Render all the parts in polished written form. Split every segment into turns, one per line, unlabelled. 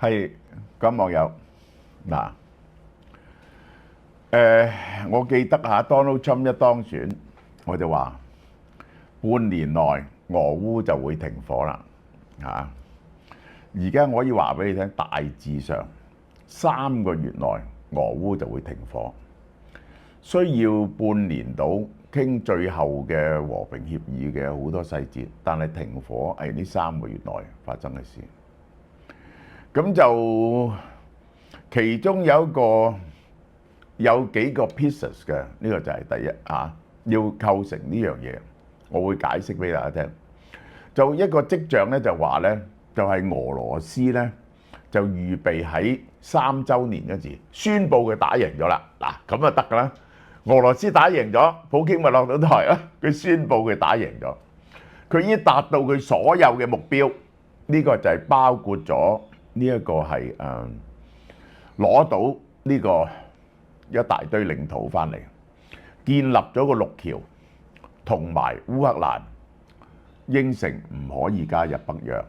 係咁網友嗱，我記得Donald Trump 一當選，我就話半年內俄烏就會停火啦嚇。而家我可以話俾你聽，大致上3個月內俄烏就會停火，需要半年到傾最後嘅和平協議嘅好多細節，但係停火係呢3個月內發生嘅事。咁就其中有幾個 pieces 嘅，呢個就係第一要構成呢樣嘢，我會解釋俾大家聽。就一個跡象咧，就話咧，就係俄羅斯咧就預備喺3週年嗰時宣佈佢打贏咗啦。嗱，咁就得㗎啦。俄羅斯打贏咗，普京咪落到台啦。佢宣佈佢打贏咗，佢已經達到佢所有嘅目標。呢個就係包括咗呢一個係攞到呢個一大堆領土翻嚟，建立咗個陸橋，同埋烏克蘭應承唔可以加入北約，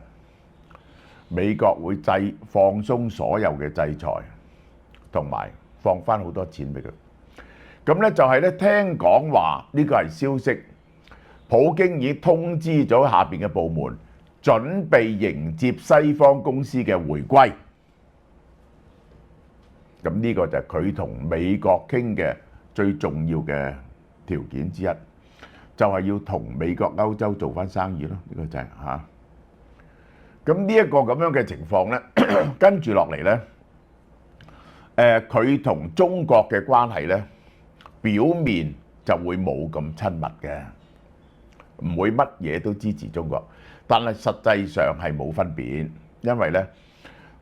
美國會放鬆所有嘅制裁，同埋放翻好多錢俾佢。咁咧就係咧，聽講話呢個係消息，普京已經通知咗下邊嘅部門，準備迎接西方公司嘅回歸。咁呢個就係佢同美國傾嘅最重要嘅條件之一，就係要同美國、歐洲做翻生意咯。呢個就係嚇。咁呢一個咁樣嘅情況咧，跟住落嚟咧，佢同中國嘅關係咧，表面就會冇咁親密嘅，唔會乜嘢都支持中國，但係實際上係冇分別，因為咧，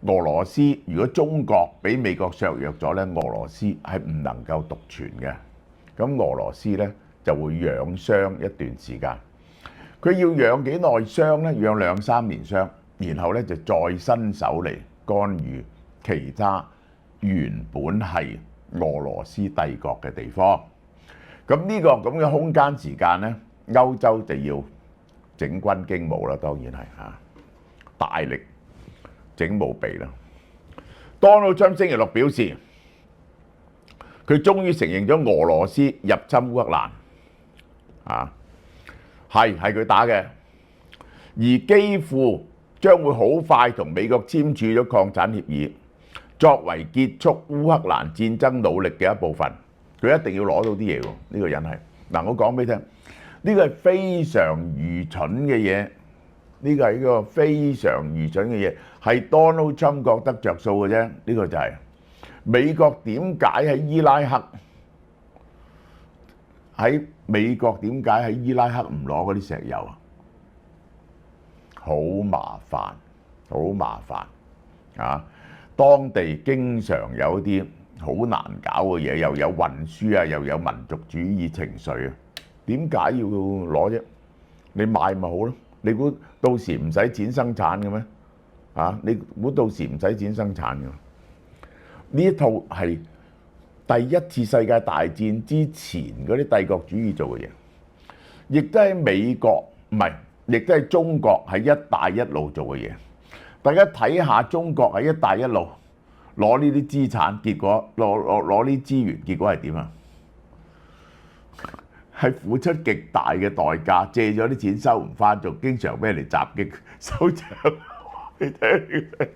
俄羅斯如果中國俾美國削弱咗咧，俄羅斯係唔能夠獨存嘅。咁俄羅斯咧就會養傷一段時間。佢要養幾耐傷咧？養2-3年傷，然後咧就再伸手嚟干預其他原本係俄羅斯帝國嘅地方。咁呢個咁嘅空間時間咧，歐洲就要整軍經武啦，當然係大力整武備啦。Donald Trump 星期六表示，佢終於承認咗俄羅斯入侵烏克蘭，係佢打嘅，而基輔將會好快同美國簽署咗擴產協議，作為結束烏克蘭戰爭努力嘅一部分。佢一定要攞到啲嘢喎，呢個人係嗱，我講俾你聽，呢個係非常愚蠢嘅嘢，呢個係一個非常愚蠢嘅嘢，係 Donald Trump 覺得着數嘅啫。呢個就係美國點解喺伊拉克唔攞嗰啲石油啊？好麻煩，好麻煩啊！當地經常有啲好難搞嘅嘢，又有運輸啊，又有民族主義情緒啊，點解要攞啫？你買咪好咯？你估到時唔使錢生產嘅咩？你估到時唔使錢生產嘅？呢一套係第一次世界大戰之前嗰啲帝國主義做嘅嘢，亦都喺美國唔係，亦都係中國喺一帶一路做嘅嘢。大家睇下中國喺一帶一路攞呢啲資產，結果攞呢啲資源，結果係點啊？係付出極大嘅代價，借咗啲錢收唔翻，仲經常俾人哋襲擊收場。你睇，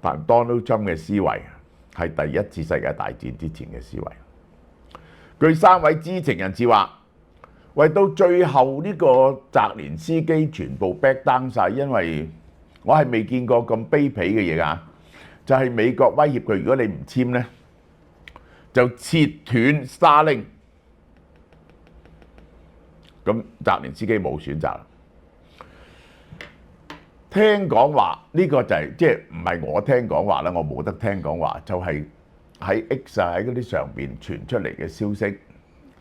但 Donald Trump 嘅思維係第一次世界大戰之前嘅思維。據3位知情人士話，為到最後呢個澤連斯基全部 back down 晒，因為我係未見過咁卑鄙嘅嘢㗎，就係美國威脅佢，如果你唔簽呢，就切斷 Starlink。咁澤連斯基冇選擇。聽講話呢個就係即係唔係我聽講話啦，我冇得聽講話，就係喺 X 喺嗰啲上邊傳出嚟嘅消息。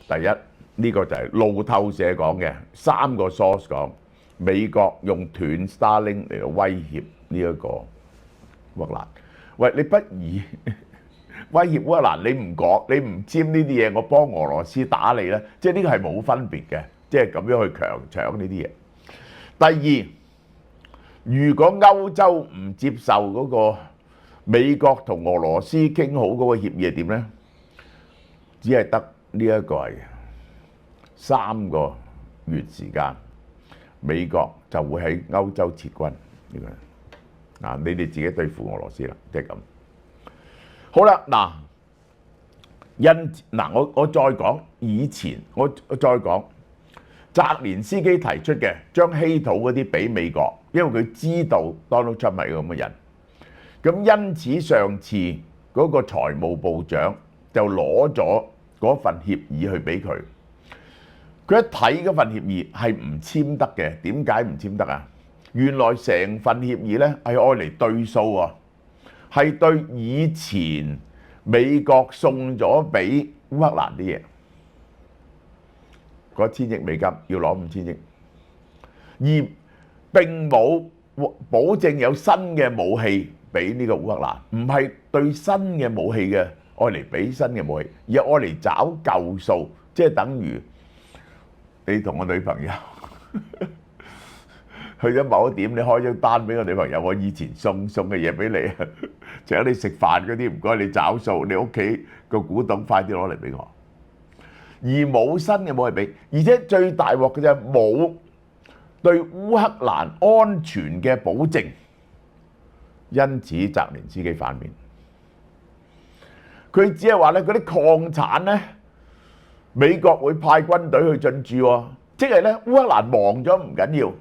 第一，呢個就係路透社講嘅，3個 source 講美國用斷 Starlink 嚟到威脅呢一個烏克蘭。喂，你不如威脅烏克蘭，你唔講，你唔簽呢啲嘢，我幫俄羅斯打你咧，即係呢個係冇分別嘅，即係咁樣去強搶呢啲嘢。第二，如果歐洲唔接受嗰個美國同俄羅斯傾好嗰個協議係點呢？只係得呢一個係3個月時間，美國就會喺歐洲撤軍。呢個嗱，你哋自己對付俄羅斯啦，即係咁。好啦，我再講以前，我再講澤連斯基提出嘅將稀土嗰啲俾美國，因為佢知道 Donald Trump 係咁嘅人。咁因此上次嗰個財務部長就攞咗嗰份協議去俾佢。佢一睇嗰份協議係唔簽得嘅，點解唔簽得啊？原來成份協議咧係愛嚟對數喎，係對以前美國送咗俾烏克蘭啲嘢，嗰1000億美金要攞5000億，而並冇保證有新嘅武器俾呢個烏克蘭，唔係對新嘅武器嘅愛嚟俾新嘅武器，而係愛嚟找舊數，即係等於你同我女朋友去咗某一點，你開張單俾個女朋友，我以前送嘅嘢俾你，除咗你食飯嗰啲，唔該你找數，你屋企個古董快啲攞嚟俾我。而冇新嘅武器俾，而且最大鑊嘅就係冇對烏克蘭安全嘅保證，因此澤連斯基反面。佢只係話咧，嗰啲礦產咧，美國會派軍隊去進駐喎，即係咧烏克蘭亡咗唔緊要，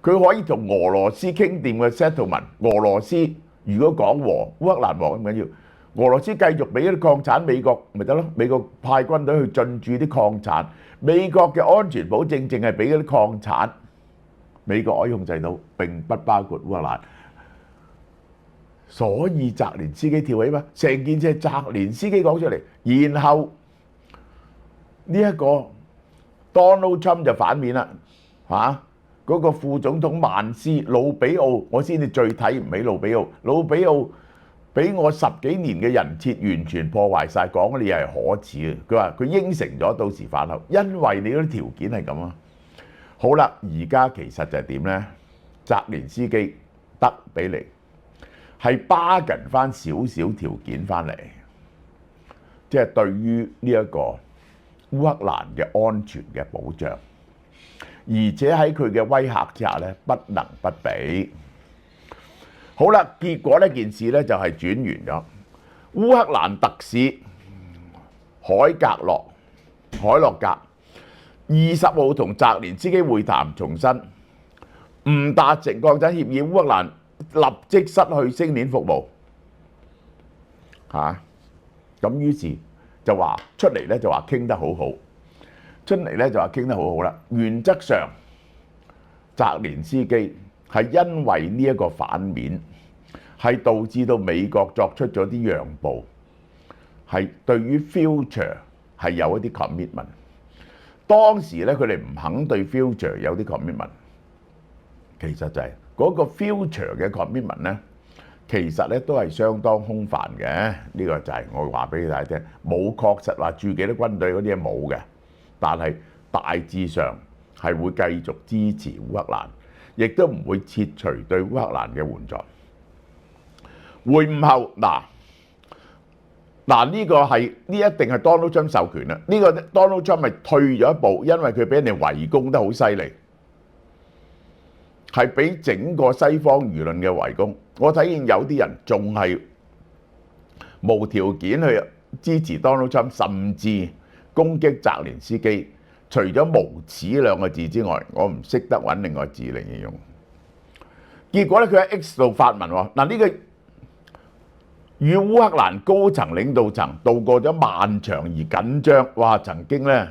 佢可以同俄羅斯傾掂嘅 settlement。俄羅斯如果講和，烏克蘭亡唔緊要，俄羅斯繼續俾啲礦產美國咪得咯？美國派軍隊去進駐啲礦產，美國嘅安全保證淨係俾嗰啲礦產，美國可以控制到，並不包括烏克蘭。所以澤連斯基跳起嘛，成件事係澤連斯基講出嚟，然後呢一個 Donald Trump 就反面啦，嗰個副總統曼斯魯比奧，我先至最睇唔起魯比奧。魯比奧俾我10幾年嘅人設完全破壞晒，講嗰啲嘢係可恥嘅。佢話佢應承咗到時飯後，因為你嗰啲條件係咁啊。好啦，而家其實就係點呢？澤連斯基得俾你係bargain翻少少條件翻嚟，即係對於呢一個烏克蘭嘅安全嘅保障，而且喺佢嘅威嚇之下咧，不能不俾。好啦，結果呢件事咧就係轉完咗。烏克蘭特使海洛格20號同澤連斯基會談，重申唔達成鋼產協議，烏克蘭立即失去星鏈服務咁於是就話出嚟咧，就話傾得好好，啦。原則上，澤連斯基係因為呢一個反面，係導致到美國作出咗啲讓步，係對於 future 係有一啲 commitment。當時咧，佢哋唔肯對 future 有啲 commitment，其實就係嗰個 future 嘅 commitment 咧，其實咧都係相當空泛嘅。呢個就係我話俾大家聽，冇確實話駐幾多軍隊嗰啲嘢冇嘅，但係大致上係會繼續支持烏克蘭，亦都唔會撤除對烏克蘭嘅援助。會晤後呢個係呢一定係 Donald Trump 授權啦。呢個 Donald Trump 係退咗一步，因為佢俾人哋圍攻得好犀利，係俾整個西方輿論嘅圍攻。我睇見有啲人仲係無條件去支持 Donald Trump， 甚至攻擊澤連斯基。除咗無恥兩個字之外，我唔識得揾另外字嚟形容。結果咧，佢喺 X 度發文喎。呢個與烏克蘭高層領導層度過咗漫長而緊張，哇！曾經咧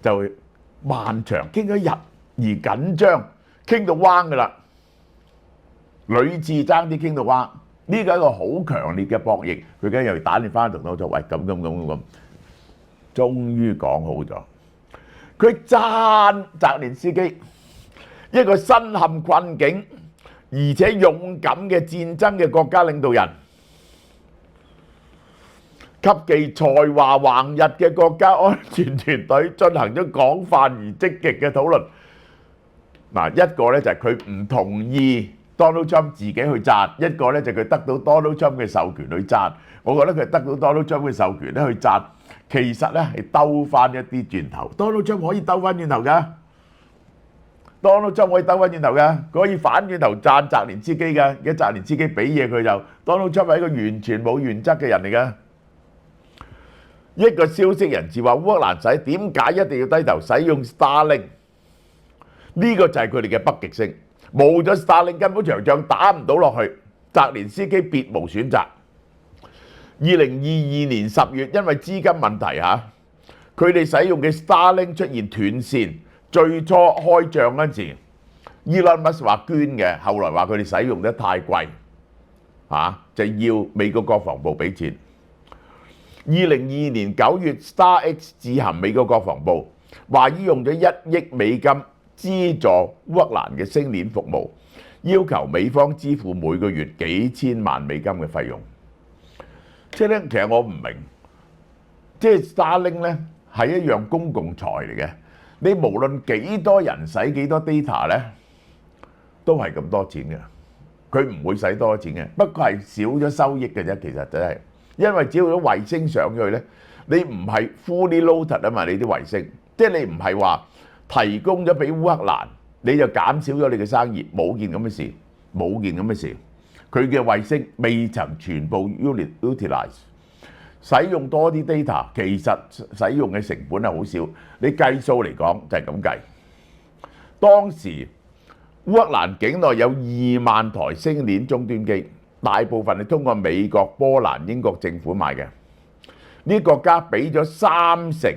就漫長傾咗日而緊張，傾到彎㗎啦，屢次爭啲傾到彎。呢個係一個好強烈嘅博弈，佢梗係又打電翻同我就喂咁，終於講好咗。佢讚澤連斯基一個身陷困境而且勇敢嘅戰爭嘅國家領導人，及其才華橫溢嘅國家安全團隊進行咗廣泛而積極嘅討論。嗱，一個咧就係佢唔同意 Donald Trump 自己去擲，一個咧就佢得到 Donald Trump 嘅授權去擲。我覺得佢得到 Donald Trump 嘅授權咧去擲，其實咧係兜翻一啲轉頭。Donald Trump 可以兜翻轉頭㗎，Donald Trump 可以兜翻轉頭㗎，佢可以反轉頭讚澤連斯基㗎。而家澤連斯基俾嘢佢就 Donald Trump 係一個完全冇原則嘅人嚟㗎。一個消息人士話烏克蘭點解一定要低頭使用 Starlink？ 呢個就係佢哋嘅北極星，冇咗 Starlink 根本場仗打唔到落去。澤連斯基別無選擇。2022年10月，因為資金問題佢哋使用嘅 Starlink 出現斷線。最初開帳嗰陣時 ，Elon Musk 話捐嘅，後來話佢哋使用得太貴就要美國國防部俾錢。2022年9月 ，StarX 致函美國國防部，話已用咗1億美金資助烏克蘭嘅星鏈服務，要求美方支付每個月幾千萬美金嘅費用。即係咧，其實我唔明，即係 Starlink 咧係一樣公共財嚟嘅。你無論幾多人使幾多 data 咧，都係咁多錢嘅。佢唔會使多錢嘅，不過係少咗收益嘅啫。其實真係，因為只要啲衛星上去咧，你唔係 fully loaded 啊嘛，你啲衛星，即係你唔係話提供咗俾烏克蘭，你就減少咗你嘅生意，冇件咁嘅事，冇件咁嘅事。佢嘅衛星未曾全部 utilize， 使用多啲 data， 其實使用嘅成本係好少。你計數嚟講就係咁計。當時烏克蘭境內有2萬台星鏈終端機，大部分係通過美國、波蘭、英國政府買嘅。呢啲國家俾咗30%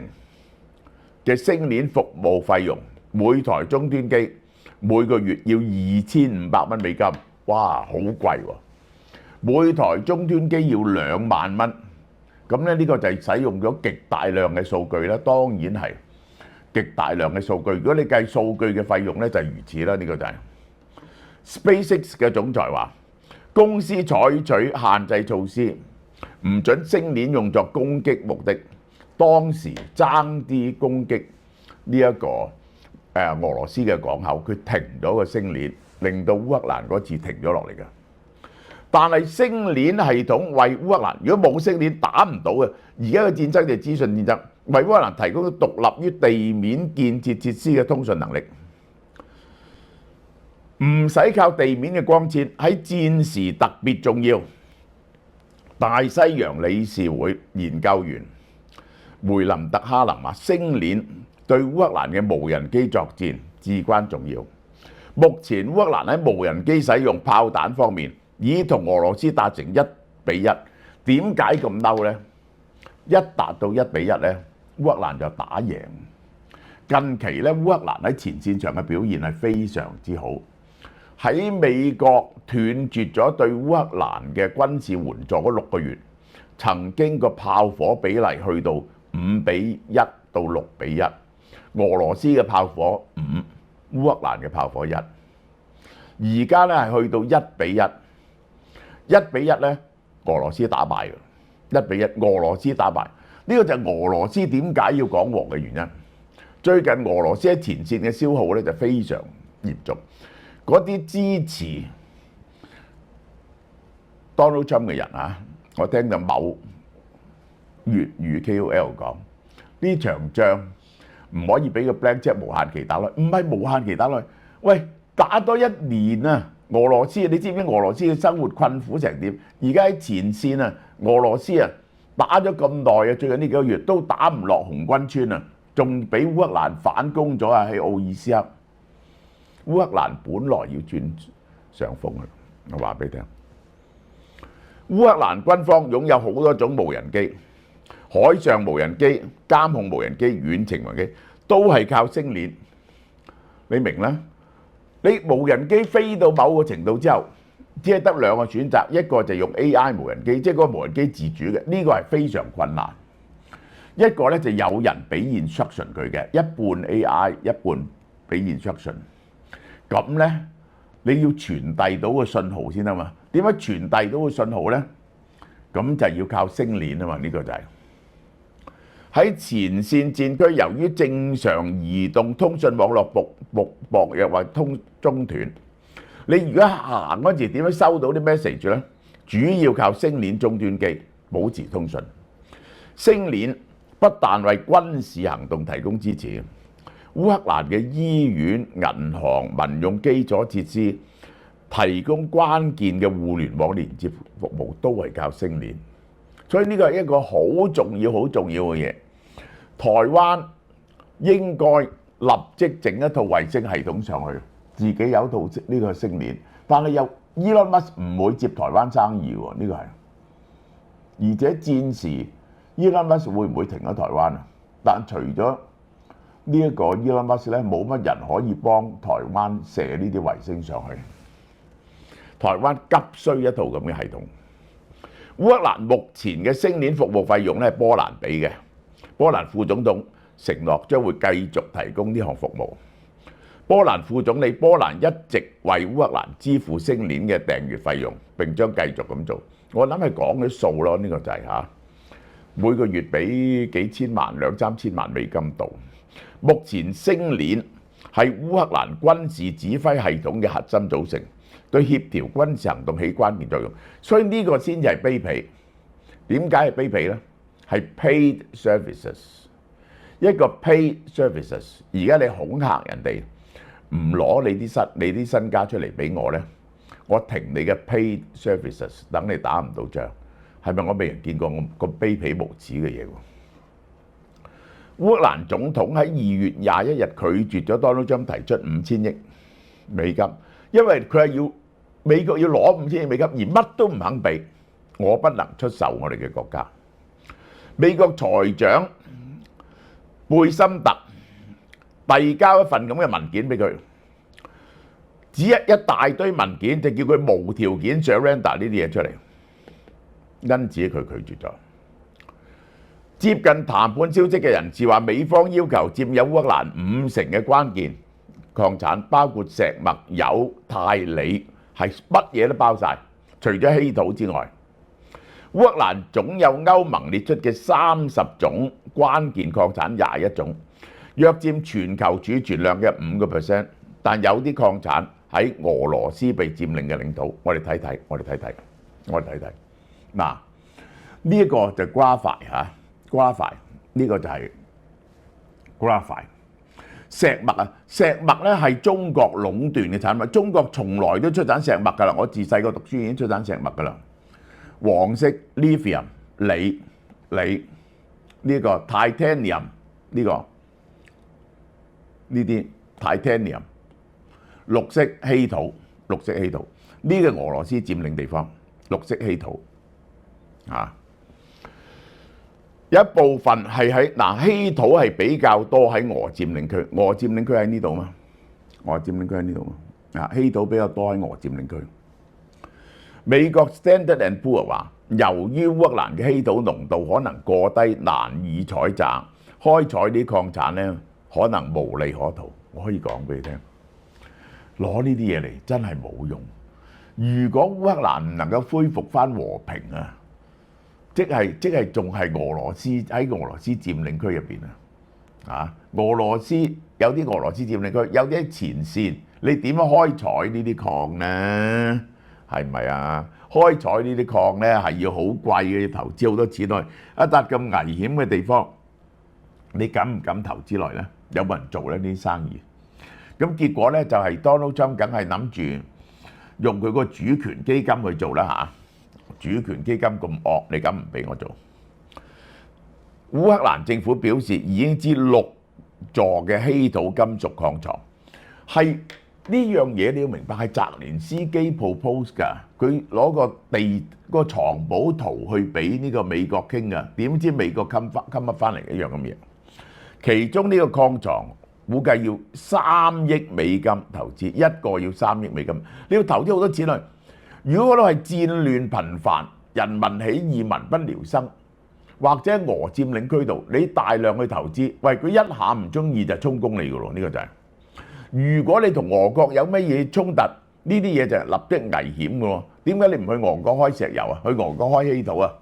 嘅星鏈服務費用，每台終端機每個月要2500蚊美金。哇，好貴喎！每台終端機要2萬蚊，咁咧呢個就係使用咗極大量嘅數據啦。當然係極大量嘅數據。如果你計數據嘅費用咧，就係如此啦。呢個就係 SpaceX 嘅總裁話，公司採取限制措施，唔準星鏈用作攻擊目的。當時爭啲攻擊呢一個俄羅斯嘅港口，佢停咗個星鏈。令到烏克蘭嗰次停咗落嚟嘅，但係星鏈系統為烏克蘭，如果冇星鏈打唔到嘅。而家嘅戰爭就係資訊戰爭，為烏克蘭提供咗獨立於地面建設設施嘅通訊能力，唔使靠地面嘅光纖，喺戰時特別重要。大西洋理事會研究員梅林特哈林話：星鏈對烏克蘭嘅無人機作戰至關重要。目前烏克蘭喺無人機使用炮彈方面，已同俄羅斯達成1比1。點解咁嬲呢？一達到1比1呢，烏克蘭就打贏。近期咧，烏克蘭喺前線上嘅表現係非常之好。喺美國斷絕咗對烏克蘭嘅軍事援助嗰6個月，曾經個炮火比例去到5比1到6比1。俄羅斯嘅炮火5。烏克蘭嘅炮火1，而家咧係去到1比1，1比1咧，俄羅斯打敗嘅，1比1，俄羅斯打敗。呢個就係俄羅斯點解要講和嘅原因。最近俄羅斯喺前線嘅消耗咧就非常嚴重，嗰啲支持 Donald Trump 嘅人我聽到某粵語 KOL 講，呢場仗唔可以俾個 blank check 無限期打落，唔係無限期打落。喂，打多1年啊！俄羅斯，你知唔知俄羅斯嘅生活困苦成點？而家喺前線俄羅斯打咗咁耐最近呢幾個月都打唔落紅軍村仲俾烏克蘭反攻咗喺奧爾斯克。烏克蘭本來要轉上風我話俾你聽。烏克蘭軍方擁有好多種無人機。海上無人機、監控無人機、遠程無人機都係靠星鏈，你明啦？你無人機飛到某個程度之後，只係得2個選擇，一個就用 AI 無人機，即係嗰個無人機自主嘅，呢個係非常困難。一個咧就有人俾 instruction 佢嘅，一半 AI， 一半俾 instruction。咁咧你要傳遞到個信號先啊嘛？點樣傳遞到個信號咧？咁就要靠星鏈啊嘛，呢個就係。喺前線戰區，由於正常移動通訊網絡薄弱或中斷，你如果行嗰時點樣收到啲 message 呢？主要靠星鏈終端機保持通訊。星鏈不但為軍事行動提供支持，烏克蘭嘅醫院、銀行、民用基礎設施提供關鍵嘅互聯網連接服務都係靠星鏈，所以呢個係一個好重要嘅嘢。台灣應該立即整一套衛星系統上去，自己有一套呢個星鏈，但係又Elon Musk唔會接台灣生意喎，呢個係。而且戰時Elon Musk會唔會停喺台灣啊？但除咗呢一個Elon Musk咧，冇乜人可以幫台灣射呢啲衛星上去。台灣急需一套咁嘅系統。烏克蘭目前嘅星鏈服務費用咧係波蘭俾嘅，波蘭副總統承諾將會繼續提供呢項服務。波蘭副總理波蘭一直為烏克蘭支付星鏈嘅訂閱費用，並將繼續咁做。我諗係講嘅數咯，呢個就係嚇，每個月俾幾千萬、兩三千萬美金度。目前星鏈係烏克蘭軍事指揮系統嘅核心組成，對協調軍事行動起關鍵作用。所以呢個先至係卑鄙。點解係卑鄙呢？係 paid services， 一個 paid services。而家你恐嚇人哋，唔攞你啲身家出嚟俾我呢，我停你嘅 paid services， 等你打唔到仗，係咪我未人見過咁卑鄙無恥嘅嘢喎？烏克蘭總統喺2月21日拒絕咗 Donald Trump 提出5000億美金，因為佢係要美國要攞5000億美金，而乜都唔肯俾，我不能出售我哋嘅國家。美國財長貝森特遞交一份咁嘅文件俾佢，指一大堆文件就叫佢無條件 surrender 呢啲嘢出嚟，因此佢拒絕咗。接近談判消息嘅人士話，美方要求佔有烏克蘭50%嘅關鍵礦產，包括石墨、鈾、鈦、鋰，係乜嘢都包晒，除咗稀土之外。烏克蘭總有歐盟列出嘅30種關鍵礦產21種，約佔全球儲存量嘅5%，但有啲礦產喺俄羅斯被佔領嘅領土。我哋睇睇，嗱，呢一個就 graphite 嚇。graphite 呢個就係 graphite 石墨啊！石墨咧係中國壟斷嘅產物，中國從來都出產石墨㗎啦。我自細個讀書已經出產石墨㗎啦。黃色 lithium 鋰呢個 titanium 呢啲 titanium 綠色稀土呢個俄羅斯佔領地方綠色稀土啊。有一部分係喺稀土係比較多喺俄佔領區，俄佔領區喺呢度嘛，稀土比較多喺俄佔領區。美國 Standard and Poor 話，由於烏克蘭嘅稀土濃度可能過低，難以採摘，開採啲礦產咧可能無利可圖。我可以講俾你聽，攞呢啲嘢嚟真係冇用。如果烏克蘭唔能夠恢復翻和平啊，即係仲係俄羅斯喺俄羅斯佔領區入邊啊！俄羅斯有啲俄羅斯佔領區，有啲喺前線，你點樣開採呢啲礦呢？係咪啊？開採呢啲礦呢係要好貴嘅，要投資好多錢落去。一笪咁危險嘅地方，你敢唔敢投資落去呢？有冇人做呢啲生意？咁結果呢就係 Donald Trump 梗係諗住用佢個主權基金去做啦嚇。主權基金咁惡，你敢唔俾我做？烏克蘭政府表示已經知6座嘅稀土金屬礦床係呢樣嘢，你要明白係澤連斯基 propose 㗎。佢攞個藏寶圖去俾呢個美國傾㗎，點知美國冚乜翻嚟一樣咁嘢？其中呢個礦床估計要3億美金投資，一個要3億美金，你要投資好多錢去。如果嗰度係戰亂頻繁、人民起義、民不聊生，或者俄佔領區度，你大量去投資，喂，佢一下唔中意就充公你㗎咯，呢個就係。如果你同俄國有乜嘢衝突，呢啲嘢就係立即危險㗎喎。點解你唔去俄國開石油啊？去俄國開稀土啊？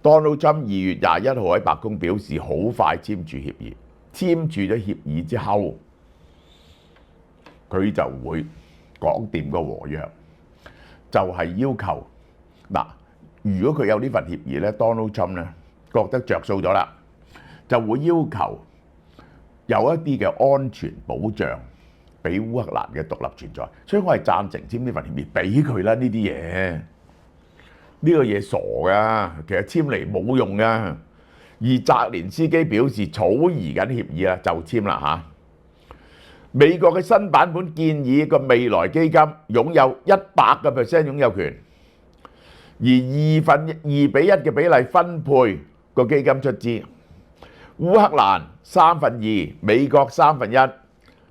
Donald Trump 2月21號喺白宮表示，好快簽署協議。簽署咗協議之後，佢就會講掂個和約，就係要求嗱，如果佢有呢份協議咧 ，Donald Trump 咧覺得着數咗啦，就會要求有一啲嘅安全保障俾烏克蘭嘅獨立存在。所以我係贊成簽呢份協議，俾佢啦。呢啲嘢呢個嘢傻㗎，其實簽嚟冇用㗎。而澤連斯基表示草擬緊協議啦，就簽啦嚇。美國嘅新版本建議個未來基金擁有100%擁有權，而2:1嘅比例分配個基金出資。烏克蘭2/3，美國1/3。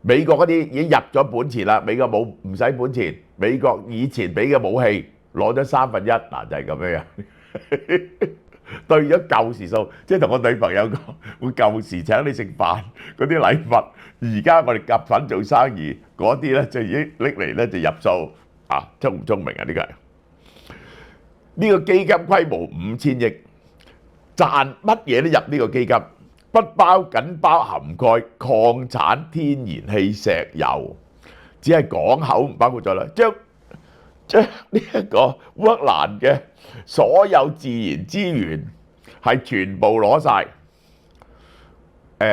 美國嗰啲已經入咗本錢啦，美國冇唔使本錢。美國以前俾嘅武器攞咗1/3，嗱就係咁樣。對咗舊時數，即係同我女朋友講，會舊時請你食飯嗰啲禮物，而家我哋夾份做生意嗰啲咧就已經拎嚟咧就入數啊！聰唔聰明啊？呢個係呢個基金規模5000億，賺乜嘢都入呢個基金，不僅包含蓋礦產、天然氣、石油，只係港口唔包括咗啦，將呢一個烏克蘭嘅所有自然資源係全部攞晒。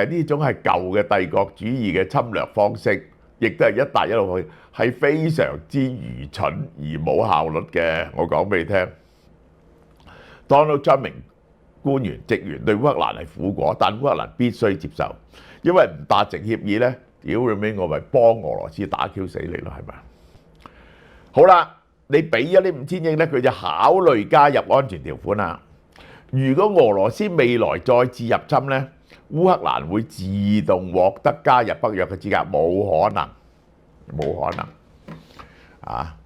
呢種係舊嘅帝國主義嘅侵略方式，亦都係一帶一路去，係非常之愚蠢而冇效率嘅。我講俾你聽 ，Donald Trump 名官員職員對烏克蘭係苦果，但烏克蘭必須接受，因為唔達成協議咧，屌你尾我咪幫俄羅斯打 Q 死你咯，係咪？好啦。你俾咗呢5000億咧，佢就考慮加入安全條款啦。如果俄羅斯未來再次入侵咧，烏克蘭會自動獲得加入北約嘅資格，冇可能，冇可能啊！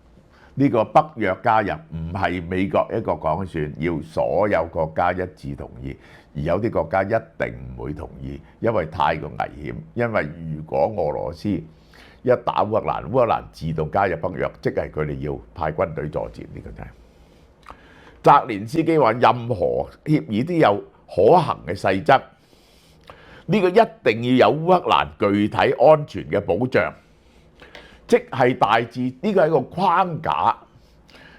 呢個北約加入唔係美國一個講算，要所有國家一致同意，而有啲國家一定唔會同意，因為太過危險。因為如果俄羅斯一打烏克蘭，烏克蘭自動加入北約，即係佢哋要派軍隊作戰。呢個真係。澤連斯基話：任何協議都有可行嘅細則，呢個一定要有烏克蘭具體安全嘅保障，即係大致呢個係一個框架。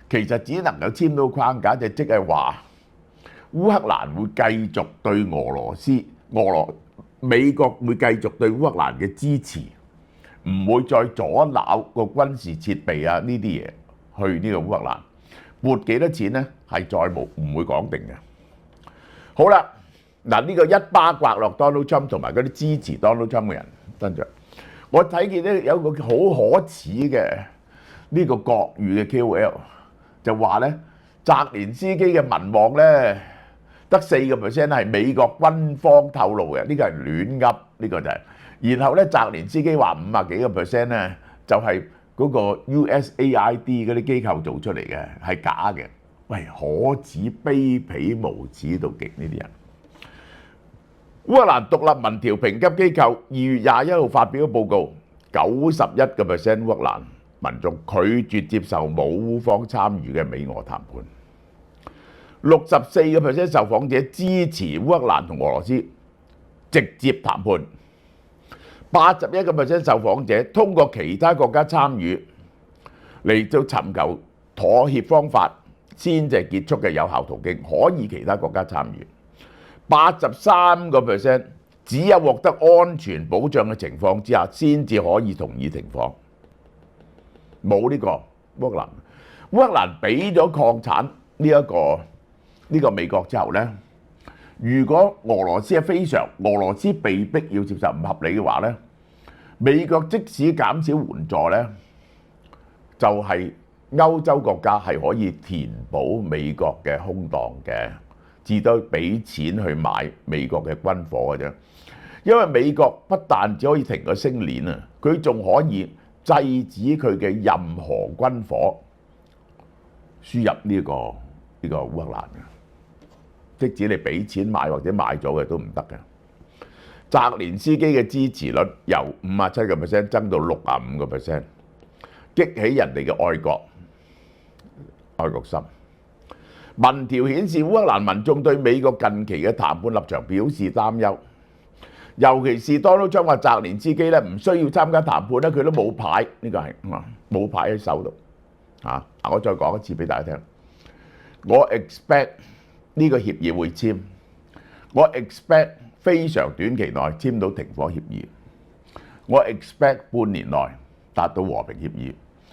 其實只能夠簽到框架，就即係話烏克蘭會繼續對俄羅斯、美國會繼續對烏克蘭嘅支持。唔會再阻撓個軍事設備啊呢啲嘢去呢個烏克蘭，撥幾多錢呢？係再冇唔會講定嘅。好啦，嗱呢個一巴刮落 Donald Trump 同埋嗰啲支持 Donald Trump 嘅人身上，我睇見咧有個好可恥嘅呢個國語嘅 KOL 就話咧，澤連斯基嘅民望咧得4%係美國軍方透露嘅，呢個係亂噏，呢個就係。然後咧，澤連斯基話50幾個%咧，就係嗰個 USAID 嗰啲機構做出嚟嘅，係假嘅。喂，可恥卑鄙無恥到極呢啲人！烏克蘭獨立民調評級機構2月21號發表嘅報告，91%烏克蘭民眾拒絕接受冇烏方參與嘅美俄談判，64%受訪者支持烏克蘭同俄羅斯直接談判。81%受訪者通過其他國家參與嚟到尋求妥協方法先至係結束嘅有效途徑，可以其他國家參與。83%只有獲得安全保障嘅情況之下，先至可以同意停火。冇呢個烏克蘭，烏克蘭俾咗礦產呢個美國之後呢，如果俄羅斯係非常，俄羅斯被逼要接受唔合理嘅話呢，美國即使減少援助呢，就係歐洲國家係可以填補美國嘅空檔嘅，至多俾錢去買美國嘅軍火嘅啫。因為美國不但只可以停個星鏈啊，佢仲可以制止佢嘅任何軍火輸入呢個烏克蘭嘅。即使你俾錢買或者買咗嘅都唔得嘅。澤連斯基嘅支持率由57%增到65%，激起人哋嘅愛國心。民調顯示烏克蘭民眾對美國近期嘅談判立場表示擔憂，尤其是 Donald Trump 話澤連斯基咧唔需要參加談判咧，佢都冇牌，呢個係冇牌喺手度嚇。我再講一次俾大家聽，我 expect 呢個協議會簽，我 expect 非常短期內簽到停火協議，我 expect 半年內達到和平協議。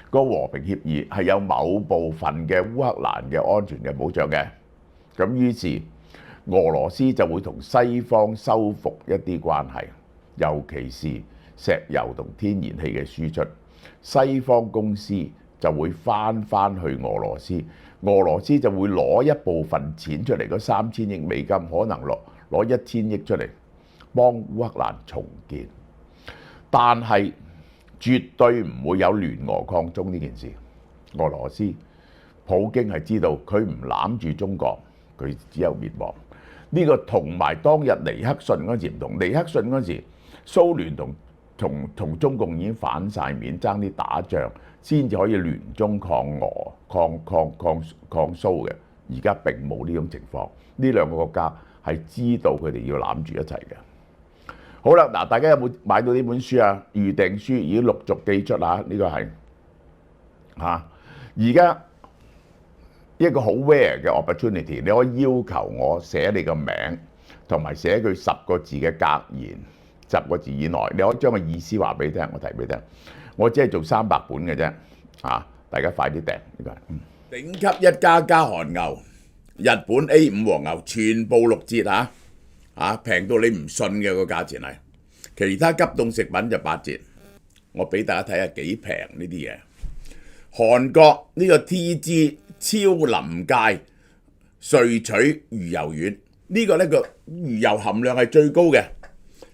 個和平協議係有某部分嘅烏克蘭嘅安全嘅保障嘅，咁於是俄羅斯就會同西方修復一啲關係，尤其是石油同天然氣嘅輸出，西方公司就會翻去俄羅斯，俄羅斯就會攞一部分錢出嚟，嗰3000億美金可能攞1000億出嚟幫烏克蘭重建，但係絕對唔會有聯俄抗中呢件事。俄羅斯普京係知道佢唔攬住中國，佢只有滅亡。呢個同埋當日尼克遜嗰時唔同，尼克遜嗰時蘇聯同中共已經反晒面，爭啲打仗先至可以聯中抗俄、抗蘇嘅。而家並冇呢種情況，呢兩個國家係知道佢哋要攬住一齊嘅。好啦，嗱，大家有冇買到呢本書啊？預訂書已經陸續寄出啦，呢個係嚇。而家一個好 rare 嘅 opportunity，你可以要求我寫你個名，同埋寫句10個字嘅格言，10個字以內，你可以將個意思話俾你聽，我提俾你聽。我只係做300本嘅啫，嚇！大家快啲訂呢個係。頂級一家韓牛，日本 A5 和牛全部6折嚇。平到你唔信嘅個價錢係，其他急凍食品就8折。我俾大家睇下幾平呢啲嘢。韓國呢個 TG 超臨界萃取魚油丸，呢個呢個魚油含量係最高嘅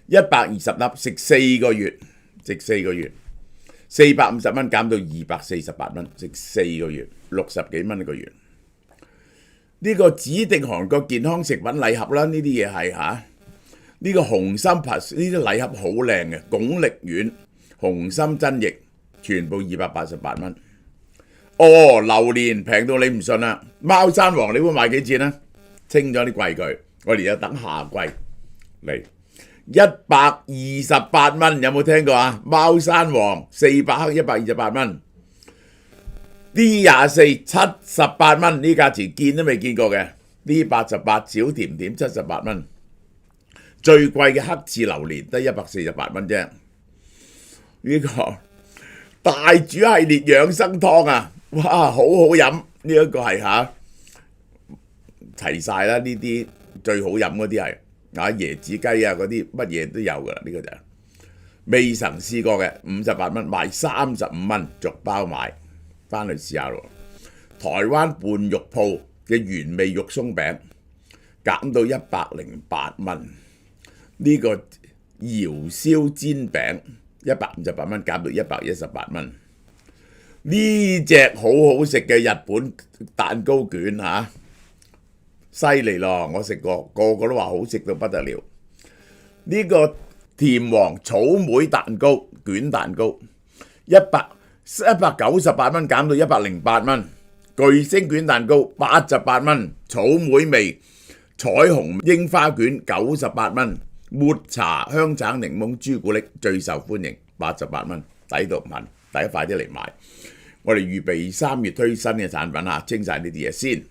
，120粒食4個月，食4個月，450蚊減到248蚊，食4個月，60幾蚊一個月。呢個指定韓國健康食品禮盒啦，呢啲嘢係嚇。呢個紅心 Plus 呢啲禮盒好靚嘅，鞏俐丸、紅心真液，全部288蚊。哦，榴蓮平到你唔信啦！貓山王你會賣幾錢啊？清咗啲櫃佢，我哋又等下季嚟128蚊，有冇聽過啊？貓山王400克128蚊。D24 78蚊，呢價錢見都未見過嘅。D88 小甜點78蚊，最貴嘅黑刺榴蓮得148蚊啫。呢個大煮系列養生湯啊，哇，好好飲！呢一個係嚇齊晒啦，呢啲最好飲嗰啲係椰子雞啊，嗰啲乜嘢都有噶啦，呢個就未曾試過嘅，58蚊賣35蚊，逐包買。翻去試下咯！台灣半肉鋪嘅原味肉鬆餅減到108蚊，呢個窯燒煎餅158蚊減到118蚊。呢隻好好食嘅日本蛋糕卷嚇，犀利咯！我食過，個個都話好食到不得了。呢個甜黃草莓蛋糕卷蛋糕198蚊減到108蚊，巨星卷蛋糕88蚊，草莓味彩虹櫻花卷98蚊，抹茶香橙檸檬朱古力最受歡迎88蚊，抵到問，大家快啲嚟買。我哋預備3月推新嘅產品嚇，清晒呢啲嘢先。